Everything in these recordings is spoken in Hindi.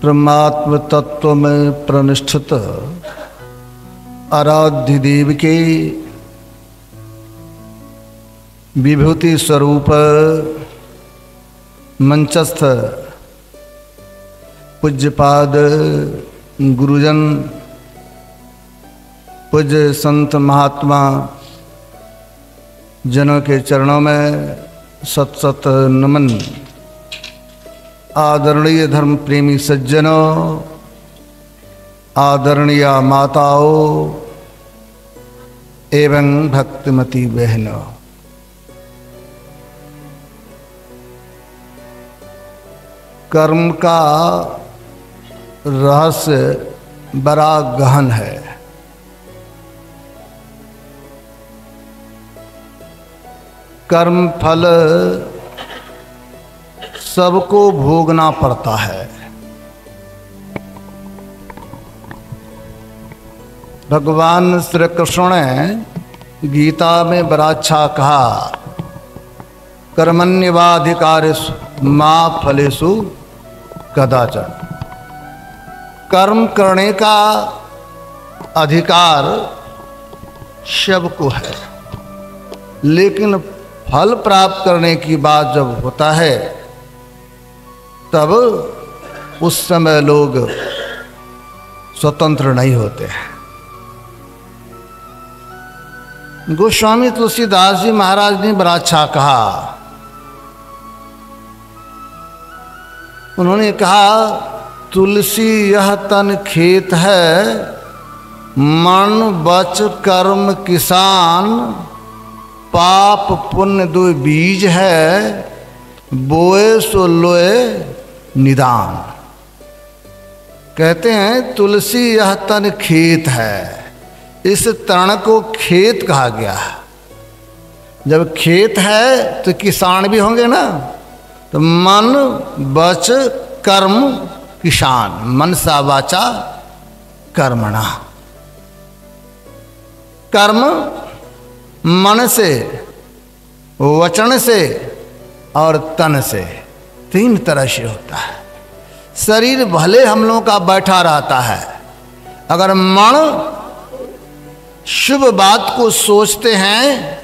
परमात्म तत्व में प्रनिष्ठित आराध्य देव के विभूति स्वरूप मंचस्थ पूज्यपाद गुरुजन पूज्य संत महात्मा जनों के चरणों में सत सत नमन। आदरणीय धर्म प्रेमी सज्जनों, आदरणीय माताओं एवं भक्तिमती बहनों, कर्म का रहस्य बड़ा गहन है। कर्म फल सबको भोगना पड़ता है। भगवान श्री कृष्ण ने गीता में बड़ा अच्छा कहा, कर्मण्यवाधिकारेषु मा फलेषु कदाचन। कर्म करने का अधिकार सबको है, लेकिन फल प्राप्त करने की बात जब होता है तब उस समय लोग स्वतंत्र नहीं होते हैं। गोस्वामी तुलसीदास जी महाराज ने बड़ा अच्छा कहा। उन्होंने कहा, तुलसी यह तन खेत है, मन बच कर्म किसान, पाप पुण्य दो बीज है, बोए सो लोए निदान। कहते हैं तुलसी यह तन खेत है। इस तन को खेत कहा गया है। जब खेत है तो किसान भी होंगे ना। तो मन वच कर्म किसान, मनसा वाचा कर्मणा। कर्म मन से, वचन से और तन से, तीन तरह से होता है। शरीर भले हम लोगों का बैठा रहता है, अगर मन शुभ बात को सोचते हैं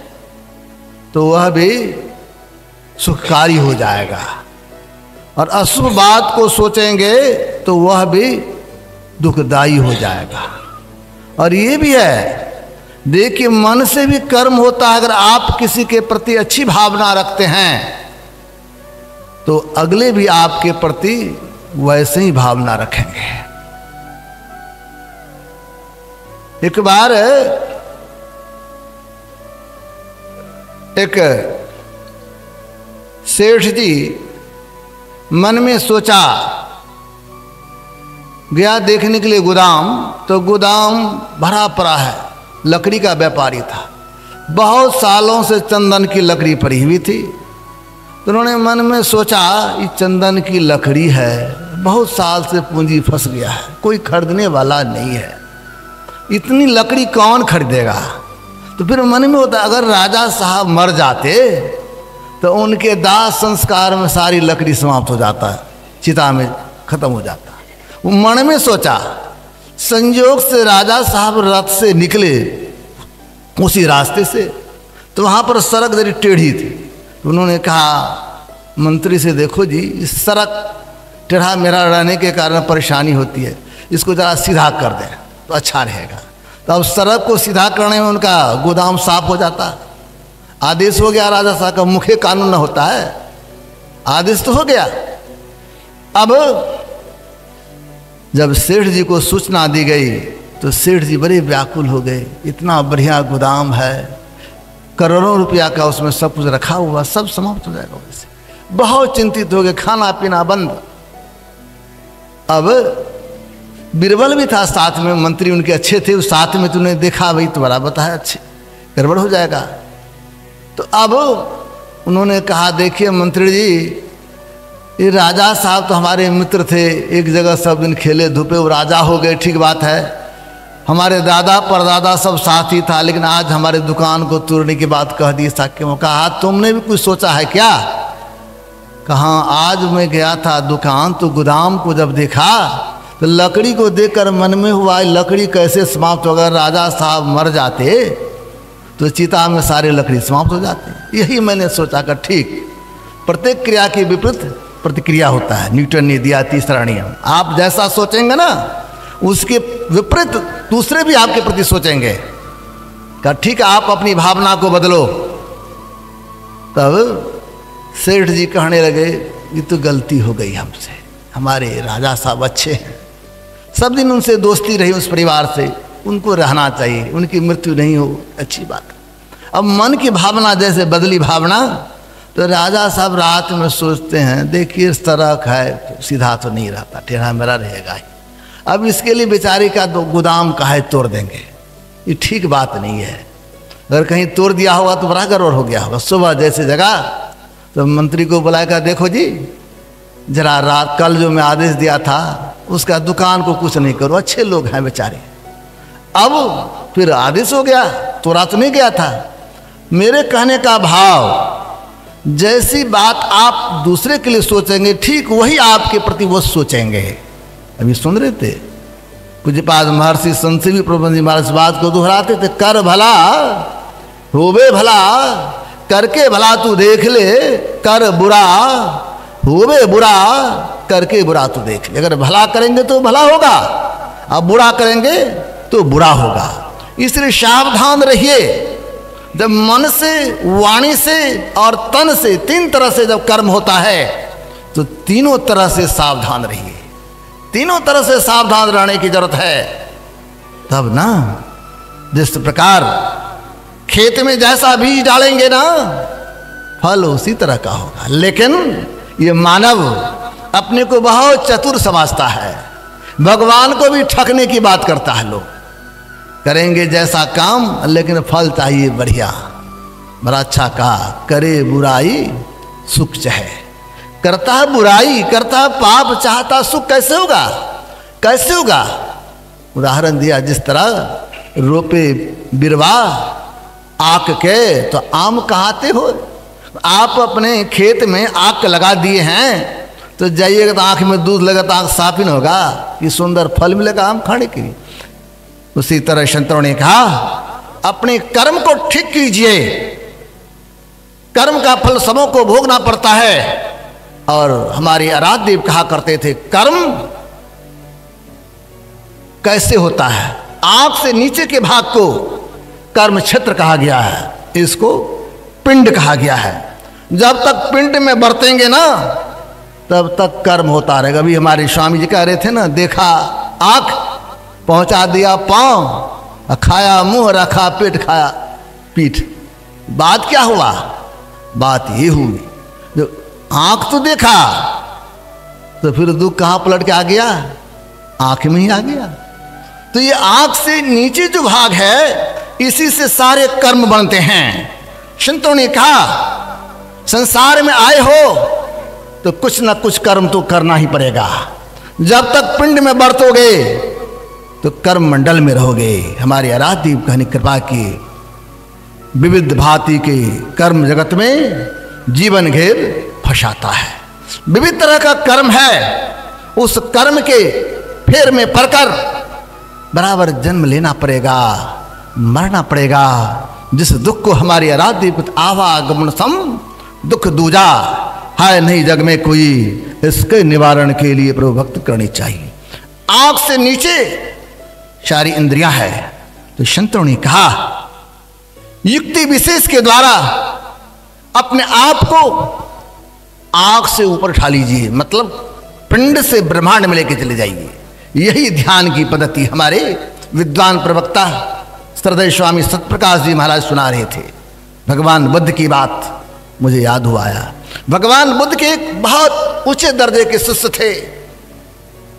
तो वह भी सुखकारी हो जाएगा, और अशुभ बात को सोचेंगे तो वह भी दुखदाई हो जाएगा। और ये भी है, देखिए मन से भी कर्म होता है। अगर आप किसी के प्रति अच्छी भावना रखते हैं तो अगले भी आपके प्रति वैसे ही भावना रखेंगे। एक बार एक सेठ जी मन में सोचा, गया देखने के लिए गोदाम, तो गोदाम भरा पड़ा है। लकड़ी का व्यापारी था, बहुत सालों से चंदन की लकड़ी पड़ी हुई थी। तो उन्होंने मन में सोचा, ये चंदन की लकड़ी है, बहुत साल से पूंजी फंस गया है, कोई खरीदने वाला नहीं है, इतनी लकड़ी कौन खरीदेगा। तो फिर मन में होता, अगर राजा साहब मर जाते तो उनके दाह संस्कार में सारी लकड़ी समाप्त हो जाता है, चिता में खत्म हो जाता। वो मन में सोचा। संयोग से राजा साहब रथ से निकले उसी रास्ते से, तो वहाँ पर सड़क जरी टेढ़ी थी। तो उन्होंने कहा मंत्री से, देखो जी, इस सड़क टेढ़ा मेरा रहने के कारण परेशानी होती है, इसको ज़रा सीधा कर दें तो अच्छा रहेगा। तो अब सड़क को सीधा करने में उनका गोदाम साफ हो जाता। आदेश हो गया राजा साहब का, मुख्य कानून न होता है, आदेश तो हो गया। अब जब सेठ जी को सूचना दी गई तो सेठ जी बड़े व्याकुल हो गए। इतना बढ़िया गोदाम है, करोड़ों रुपया का उसमें सब कुछ रखा हुआ, सब समाप्त हो जाएगा वैसे। बहुत चिंतित हो गए, खाना पीना बंद। अब बीरबल भी था साथ में, मंत्री उनके अच्छे थे, उस साथ में तूने देखा, भाई तुम्हारा बताया अच्छे, गड़बड़ हो जाएगा। तो अब उन्होंने कहा, देखिए मंत्री जी, ये राजा साहब तो हमारे मित्र थे, एक जगह सब दिन खेले धूपे, वो राजा हो गए, ठीक बात है, हमारे दादा परदादा सब साथ ही था, लेकिन आज हमारे दुकान को तोड़ने की बात कह दी। साक्य में कहा, तुमने भी कुछ सोचा है क्या? कहाँ आज मैं गया था दुकान, तो गोदाम को जब देखा तो लकड़ी को देखकर मन में हुआ लकड़ी कैसे समाप्त होगा। राजा साहब मर जाते तो चिता में सारे लकड़ी समाप्त हो जाते। यही मैंने सोचा कि ठीक, प्रत्येक क्रिया के विपरीत प्रतिक्रिया होता है। न्यूटन ने दिया तीसरा नियम। आप जैसा सोचेंगे ना उसके विपरीत दूसरे भी आपके प्रति सोचेंगे। कहा ठीक है, आप अपनी भावना को बदलो। तब सेठ जी कहने लगे ये तो गलती हो गई हमसे, हमारे राजा साहब अच्छे हैं, सब दिन उनसे दोस्ती रही उस परिवार से, उनको रहना चाहिए, उनकी मृत्यु नहीं हो, अच्छी बात। अब मन की भावना जैसे बदली भावना, तो राजा साहब रात में सोचते हैं देखिए इस तरह है सीधा तो नहीं रहता, टेढ़ा मेरा रहेगा ही। अब इसके लिए बेचारे का गोदाम का है तोड़ देंगे, ये ठीक बात नहीं है। अगर कहीं तोड़ दिया होगा तो बड़ा गड़बड़ हो गया होगा। सुबह जैसे जगह तो मंत्री को बुलाया, देखो जी जरा रात कल जो मैं आदेश दिया था उसका दुकान को कुछ नहीं करो, अच्छे लोग हैं बेचारे। अब फिर आदेश हो गया, तोड़ा तो नहीं गया था। मेरे कहने का भाव जैसी बात आप दूसरे के लिए सोचेंगे ठीक वही आपके प्रति वो सोचेंगे। अभी सुन रहे थे पूज्यपाद महर्षि संत भी प्रबंध जी महाराज बात को दोहराते थे, कर भला होवे भला, करके भला तू देख ले, कर बुरा होवे बुरा, करके बुरा तू देख ले। अगर भला करेंगे तो भला होगा, अब बुरा करेंगे तो बुरा होगा। इसलिए सावधान रहिए। जब मन से, वाणी से और तन से, तीन तरह से जब कर्म होता है तो तीनों तरह से सावधान रहिए। तीनों तरह से सावधान रहने की जरूरत है। तब ना जिस प्रकार खेत में जैसा बीज डालेंगे ना फल उसी तरह का होगा। लेकिन ये मानव अपने को बहुत चतुर समझता है, भगवान को भी ठगने की बात करता है। लोग करेंगे जैसा काम लेकिन फल चाहिए बढ़िया। बड़ा अच्छा कहा, करे बुराई सुख चाहे, करता है बुराई, करता है पाप, चाहता सुख, कैसे होगा? कैसे होगा? उदाहरण दिया, जिस तरह रोपे बिरवा आक के तो आम कहाते हो। आप अपने खेत में आक लगा दिए हैं तो जाइएगा तो आँख में दूध लगा तो आँख साफ ही नहीं होगा, ये सुंदर फल मिलेगा आम खाने के लिए। उसी तरह संतों ने कहा अपने कर्म को ठीक कीजिए, कर्म का फल सबों को भोगना पड़ता है। और हमारे आराध्य देव कहा करते थे कर्म कैसे होता है, आंख से नीचे के भाग को कर्म क्षेत्र कहा गया है, इसको पिंड कहा गया है। जब तक पिंड में बरतेंगे ना तब तक कर्म होता रहेगा। अभी हमारे स्वामी जी कह रहे थे ना, देखा आंख पहुंचा दिया पांव, खाया मुंह, रखा पेट, खाया पीठ। बात क्या हुआ? बात ये हुई जो आंख तो देखा तो फिर दुख कहां पलट के आ गया? आंख में ही आ गया। तो ये आंख से नीचे जो भाग है इसी से सारे कर्म बनते हैं। संतों ने कहा संसार में आए हो तो कुछ ना कुछ कर्म तो करना ही पड़ेगा। जब तक पिंड में बरतोगे तो कर्म मंडल में रहोगे। हमारे आराध्य कहने कृपा की विविध भांति के कर्म जगत में जीवन घेर फंसाता है। विविध तरह का कर्म है, उस कर्म के फेर में पड़कर बराबर जन्म लेना पड़ेगा, मरना पड़ेगा। जिस दुख को हमारे आराध्य आवागमन सम दुख दूजा है नहीं जग में कोई, इसके निवारण के लिए प्रभु भक्ति करनी चाहिए। आंख से नीचे सारी इंद्रियां है। तो संतों ने कहा युक्ति विशेष के द्वारा अपने आप को आंख से ऊपर उठा लीजिए, मतलब पिंड से ब्रह्मांड में लेके चले जाइए। यही ध्यान की पद्धति हमारे विद्वान प्रवक्ता श्रद्धेय स्वामी सत्यप्रकाश जी महाराज सुना रहे थे। भगवान बुद्ध की बात मुझे याद हुआ आया। भगवान बुद्ध के एक बहुत ऊंचे दर्जे के शिष्य थे,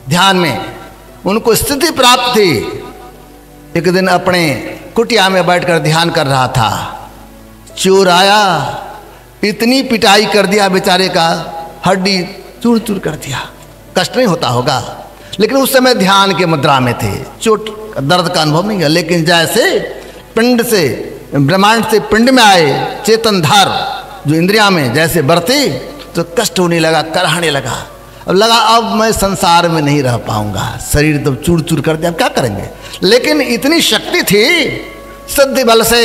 ध्यान में उनको स्थिति प्राप्त थी। एक दिन अपने कुटिया में बैठकर ध्यान कर रहा था, चोर आया, इतनी पिटाई कर दिया बेचारे का, हड्डी चूर चूर कर दिया। कष्ट नहीं होता होगा, लेकिन उस समय ध्यान के मुद्रा में थे, चोट दर्द का अनुभव नहीं है। लेकिन जैसे पिंड से ब्रह्मांड से पिंड में आए चेतन धार जो इंद्रिया में जैसे बरती, तो कष्ट होने लगा, कराहने लगा। अब लगा अब मैं संसार में नहीं रह पाऊंगा, शरीर तो चूर चूर कर दिया, अब क्या करेंगे। लेकिन इतनी शक्ति थी, सिद्धि बल से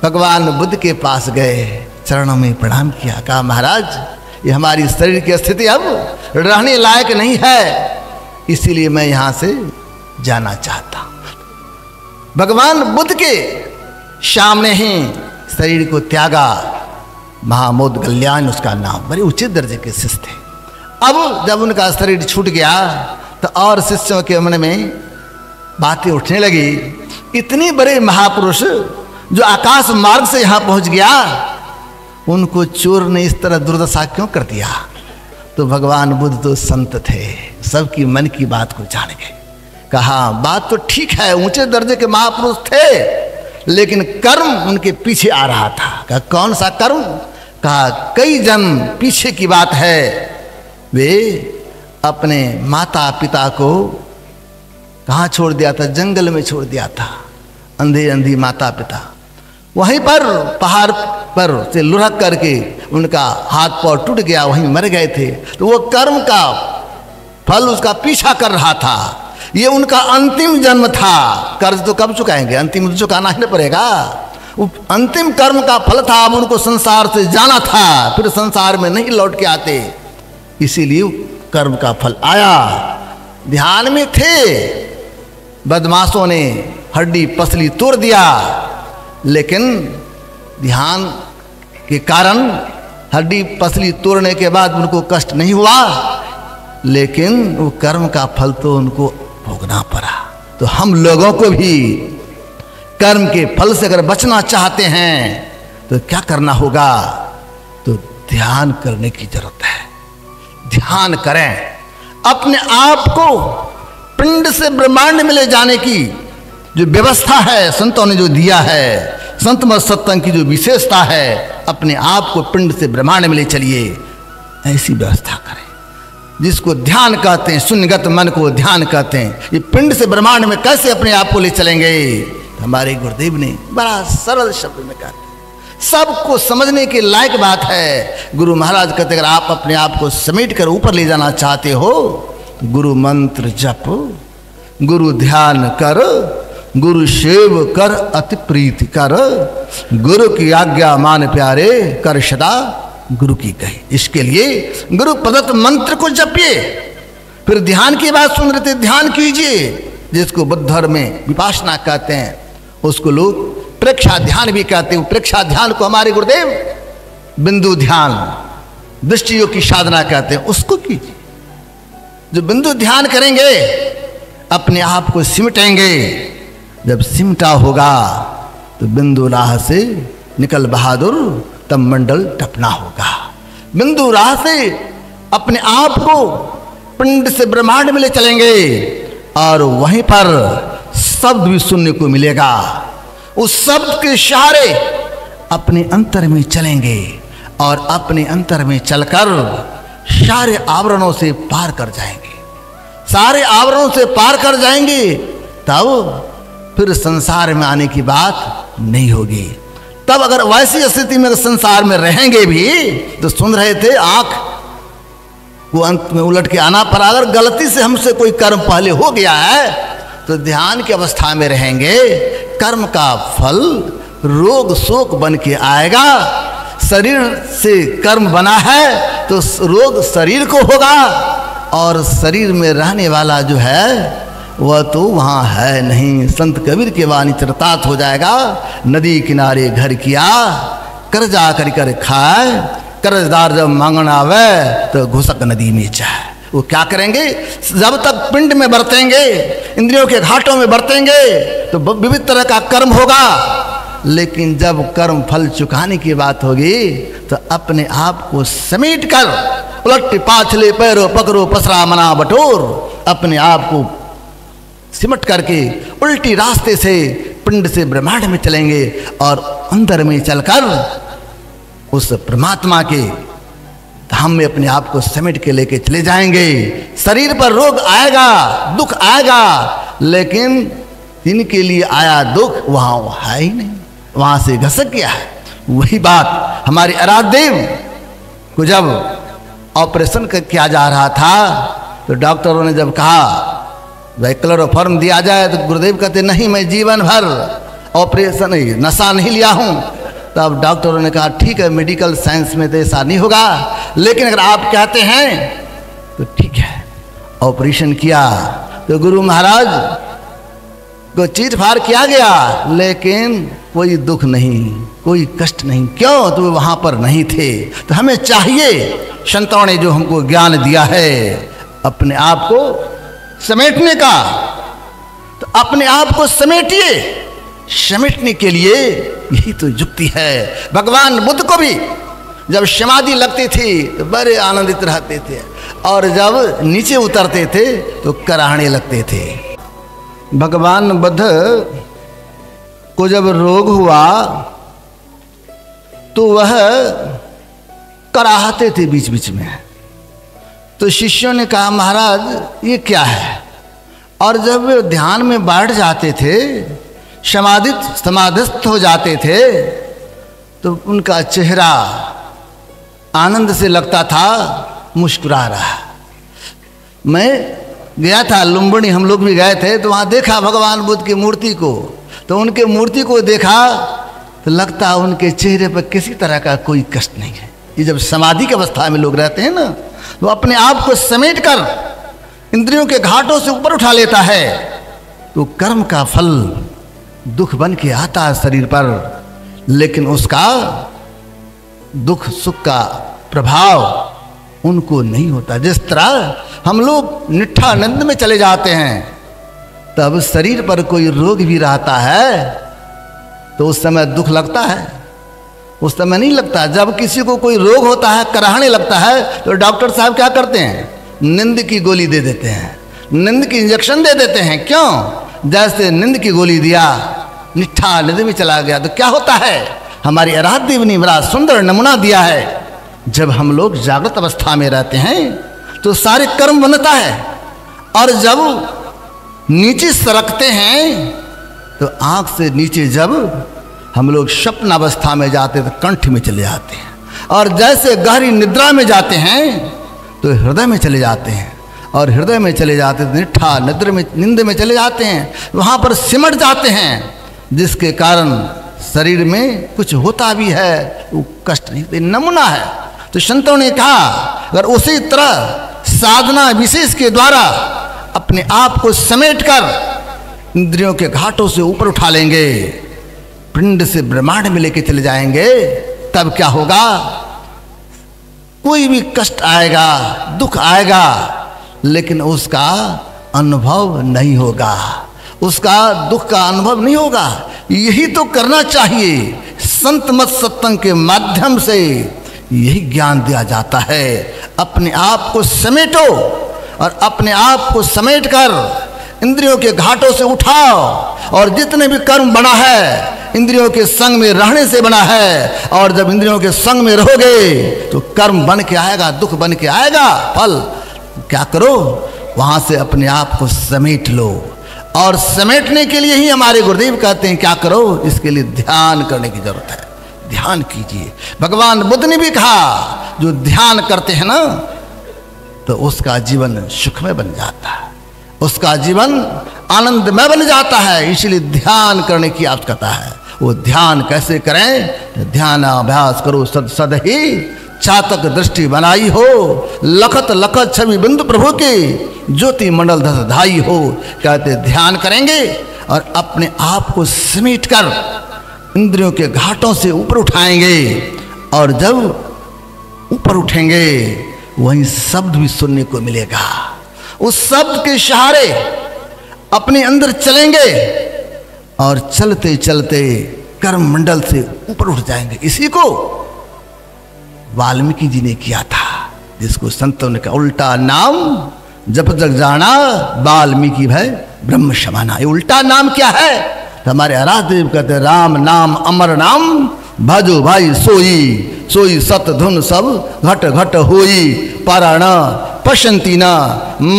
भगवान बुद्ध के पास गए, चरणों में प्रणाम किया, कहा महाराज ये हमारी शरीर की स्थिति अब रहने लायक नहीं है, इसीलिए मैं यहां से जाना चाहता हूं। भगवान बुद्ध के सामने ही शरीर को त्यागा। महामोदगल्याण उसका नाम, बड़े उचित दर्जे के शिष्य थे। अब जब उनका शरीर छूट गया तो और शिष्यों के मन में बातें उठने लगी, इतने बड़े महापुरुष जो आकाश मार्ग से यहां पहुंच गया, उनको चोर ने इस तरह दुर्दशा क्यों कर दिया। तो भगवान बुद्ध तो संत थे, सबकी मन की बात को जान गए। कहा बात तो ठीक है, ऊंचे दर्जे के महापुरुष थे, लेकिन कर्म उनके पीछे आ रहा था। कहा कौन सा कर्म। कहा कई जन्म पीछे की बात है, वे अपने माता पिता को कहाँ छोड़ दिया था, जंगल में छोड़ दिया था। अंधे अंधी माता पिता वहीं पर पहाड़ पर से लुढ़क करके उनका हाथ पांव टूट गया, वहीं मर गए थे। तो वो कर्म का फल उसका पीछा कर रहा था, ये उनका अंतिम जन्म था। कर्ज तो कब चुकाएंगे, अंतिम तो चुकाना ही पड़ेगा। वो अंतिम कर्म का फल था, अब उनको संसार से जाना था, फिर संसार में नहीं लौट के आते, इसीलिए कर्म का फल आया। ध्यान में थे, बदमाशों ने हड्डी पसली तोड़ दिया, लेकिन ध्यान के कारण हड्डी पसली तोड़ने के बाद उनको कष्ट नहीं हुआ, लेकिन वो कर्म का फल तो उनको भोगना पड़ा। तो हम लोगों को भी कर्म के फल से अगर बचना चाहते हैं तो क्या करना होगा, तो ध्यान करने की जरूरत है। ध्यान करें, अपने आप को पिंड से ब्रह्मांड में ले जाने की जो व्यवस्था है, संतों ने जो दिया है, संत मत सत्संग की जो विशेषता है, अपने आप को पिंड से ब्रह्मांड में ले चलिए, ऐसी व्यवस्था करें। जिसको ध्यान कहते हैं, शून्यगत मन को ध्यान कहते हैं। ये पिंड से ब्रह्मांड में कैसे अपने आप को ले चलेंगे, हमारे गुरुदेव ने बड़ा सरल शब्द में कहते हैं, सबको समझने के लायक बात है। गुरु महाराज कहते अगर आप अपने आप को समेट कर ऊपर ले जाना चाहते हो, गुरु मंत्र जप, गुरु ध्यान कर, गुरु सेव कर अति प्रीति कर, गुरु की आज्ञा मान प्यारे, कर सदा गुरु की कही। इसके लिए गुरु प्रदत्त मंत्र को जपिए। फिर ध्यान की बात सुन रहे थे, ध्यान कीजिए, जिसको बुद्ध धर्म में विपासना कहते हैं, उसको लोग प्रेक्षा ध्यान भी कहते हैं। प्रेक्षा ध्यान को हमारे गुरुदेव बिंदु ध्यान, दृष्टि योग की साधना कहते हैं, उसको कीजिए। जो बिंदु ध्यान करेंगे अपने आप को सिमटेंगे, जब सिमटा होगा तो बिंदु राह से निकल बहादुर, तब मंडल टपना होगा। बिंदु राह से अपने आप को पिंड से ब्रह्मांड में ले चलेंगे और वहीं पर शब्द भी सुनने को मिलेगा। उस शब्द के सहारे अपने अंतर में चलेंगे और अपने अंतर में चलकर सारे आवरणों से पार कर जाएंगे। सारे आवरणों से पार कर जाएंगे, तब फिर संसार में आने की बात नहीं होगी। तब अगर वैसी स्थिति में संसार में रहेंगे भी, तो सुन रहे थे आंख को अंत में उलट के आना पड़ा। अगर गलती से हमसे कोई कर्म पहले हो गया है तो ध्यान की अवस्था में रहेंगे, कर्म का फल रोग शोक बन के आएगा। शरीर से कर्म बना है तो रोग शरीर को होगा, और शरीर में रहने वाला जो है वह तो वहाँ है नहीं। संत कबीर के वाणी चरतात हो जाएगा, नदी किनारे घर किया, कर्जा कर कर खाए, कर्जदार जब मांगना आवे तो घुसक नदी में जाए। वो क्या करेंगे, जब तक पिंड में बरतेंगे, इंद्रियों के घाटों में बरतेंगे तो विविध तरह का कर्म होगा, लेकिन जब कर्म फल चुकाने की बात होगी तो अपने आप को समेट कर उलट पाछले पैरों पकड़ो पसरा मना बटोर, अपने आप को सिमट करके उल्टी रास्ते से पिंड से ब्रह्मांड में चलेंगे और अंदर में चलकर उस परमात्मा के धाम में अपने आप को समेट के लेके चले जाएंगे। शरीर पर रोग आएगा, दुख आएगा, लेकिन जिनके लिए आया दुख वहां है ही नहीं, वहां से घसक गया है। वही बात हमारे आराध्य देव को जब ऑपरेशन किया जा रहा था तो डॉक्टरों ने जब कहा भाई क्लोरोफॉर्म दिया जाए, तो गुरुदेव कहते नहीं, मैं जीवन भर ऑपरेशन नशा नहीं लिया हूँ। तब डॉक्टरों ने कहा ठीक है, मेडिकल साइंस में तो ऐसा नहीं होगा, लेकिन अगर आप कहते हैं तो ठीक है। ऑपरेशन किया तो गुरु महाराज को चीर फाड़ किया गया, लेकिन कोई दुख नहीं, कोई कष्ट नहीं। क्यों? तो वे वहाँ पर नहीं थे। तो हमें चाहिए, संतों ने जो हमको ज्ञान दिया है अपने आप को समेटने का, तो अपने आप को समेटिए। समेटने के लिए यही तो युक्ति है। भगवान बुद्ध को भी जब समाधि लगती थी तो बड़े आनंदित रहते थे, और जब नीचे उतरते थे तो कराहने लगते थे। भगवान बुद्ध को जब रोग हुआ तो वह कराहते थे बीच बीच में। तो शिष्यों ने कहा महाराज ये क्या है? और जब वे ध्यान में बैठ जाते थे, समाधिस्थ हो जाते थे, तो उनका चेहरा आनंद से लगता था, मुस्कुरा रहा। मैं गया था लुम्बिनी, हम लोग भी गए थे, तो वहाँ देखा भगवान बुद्ध की मूर्ति को। तो उनके मूर्ति को देखा तो लगता उनके चेहरे पर किसी तरह का कोई कष्ट नहीं है। ये जब समाधि की अवस्था में लोग रहते हैं ना, तो अपने आप को समेट कर इंद्रियों के घाटों से ऊपर उठा लेता है, तो कर्म का फल दुख बन के आता है शरीर पर, लेकिन उसका दुख सुख का प्रभाव उनको नहीं होता। जिस तरह हम लोग निष्ठानंद में चले जाते हैं, तब शरीर पर कोई रोग भी रहता है तो उस समय दुख लगता है, उस समय नहीं लगता। जब किसी को कोई रोग होता है, कराहने लगता है, तो डॉक्टर साहब क्या करते हैं? नींद की गोली दे देते हैं, नींद की इंजेक्शन दे देते हैं। क्यों? जैसे नींद की गोली दिया, निष्ठा नींद में चला गया, तो क्या होता है? हमारी आराध्य देव ने बड़ा सुंदर नमूना दिया है। जब हम लोग जागृत अवस्था में रहते हैं तो सारे कर्म बनता है, और जब नीचे सरकते हैं तो आंख से नीचे जब हम लोग स्वप्न अवस्था में जाते तो कंठ में चले जाते हैं, और जैसे गहरी निद्रा में जाते हैं तो हृदय में चले जाते हैं, और हृदय में चले जाते तो निष्ठा नींद में चले जाते हैं, वहाँ पर सिमट जाते हैं, जिसके कारण शरीर में कुछ होता भी है, वो कष्ट नहीं। नमूना है। तो संतों ने कहा अगर उसी तरह साधना विशेष के द्वारा अपने आप को समेट कर इंद्रियों के घाटों से ऊपर उठा लेंगे, पिंड से ब्रह्मांड में लेके चले जाएंगे, तब क्या होगा? कोई भी कष्ट आएगा, दुख आएगा, लेकिन उसका अनुभव नहीं होगा, उसका दुख का अनुभव नहीं होगा। यही तो करना चाहिए। संत मत सत्संग के माध्यम से यही ज्ञान दिया जाता है। अपने आप को समेटो, और अपने आप को समेट कर इंद्रियों के घाटों से उठाओ, और जितने भी कर्म बना है इंद्रियों के संग में रहने से बना है, और जब इंद्रियों के संग में रहोगे तो कर्म बन के आएगा, दुख बन के आएगा, फल। क्या करो? वहाँ से अपने आप को समेट लो, और समेटने के लिए ही हमारे गुरुदेव कहते हैं क्या करो? इसके लिए ध्यान करने की जरूरत है। ध्यान कीजिए। भगवान बुद्ध ने भी कहा जो ध्यान करते हैं ना, तो उसका जीवन सुखमय बन जाता है, उसका जीवन आनंदमय बन जाता है। इसलिए ध्यान करने की आवश्यकता है। वो ध्यान कैसे करें? ध्यान अभ्यास करो सद ही चातक दृष्टि बनाई हो, लखत लखत छवि बिंदु प्रभु की ज्योति मंडल धस धाई हो। कहते ध्यान करेंगे और अपने आप को समेट कर इंद्रियों के घाटों से ऊपर उठाएंगे, और जब ऊपर उठेंगे वहीं शब्द भी सुनने को मिलेगा। उस शब्द के सहारे अपने अंदर चलेंगे, और चलते चलते कर्म मंडल से ऊपर उठ जाएंगे। इसी को वाल्मीकि जी ने किया था, जिसको संतों ने कहा उल्टा नाम जप जग जाना, वाल्मीकि भय ब्रह्म समाना। ये उल्टा नाम क्या है? तो हमारे आराध्य देव कहते राम नाम अमर नाम, भजो भाई सोई सोई सत धुन सब घट घट होई, पाराण पशंती न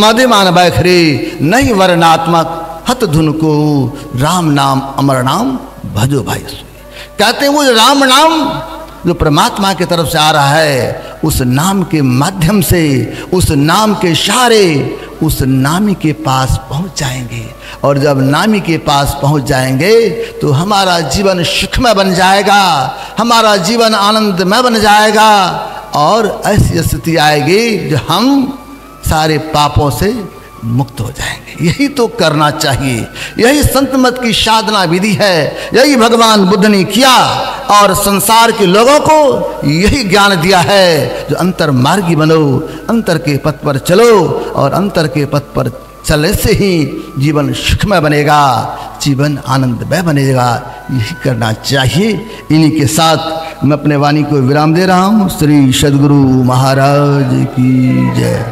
मदिमान बैखरे, नहीं वर्णात्मक हत धुन को, राम नाम अमर नाम भजो भाई सोई। कहते हैं वो राम नाम जो परमात्मा की तरफ से आ रहा है, उस नाम के माध्यम से, उस नाम के सहारे उस नामी के पास पहुंच जाएंगे। और जब नामी के पास पहुंच जाएंगे तो हमारा जीवन सुखमय बन जाएगा, हमारा जीवन आनंदमय बन जाएगा। और ऐसी स्थिति आएगी जो हम सारे पापों से मुक्त हो जाएंगे। यही तो करना चाहिए, यही संत मत की साधना विधि है, यही भगवान बुद्ध ने किया और संसार के लोगों को यही ज्ञान दिया है जो अंतर मार्गी बनो, अंतर के पथ पर चलो और अंतर के पथ पर चलने से ही जीवन सुखमय बनेगा, जीवन आनंदमय बनेगा। यही करना चाहिए। इन्हीं के साथ मैं अपने वाणी को विराम दे रहा हूँ। श्री सद्गुरु महाराज की जय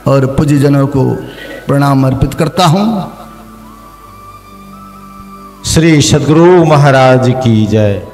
और पूज्य जनों को प्रणाम अर्पित करता हूँ। श्री सद्गुरु महाराज की जय।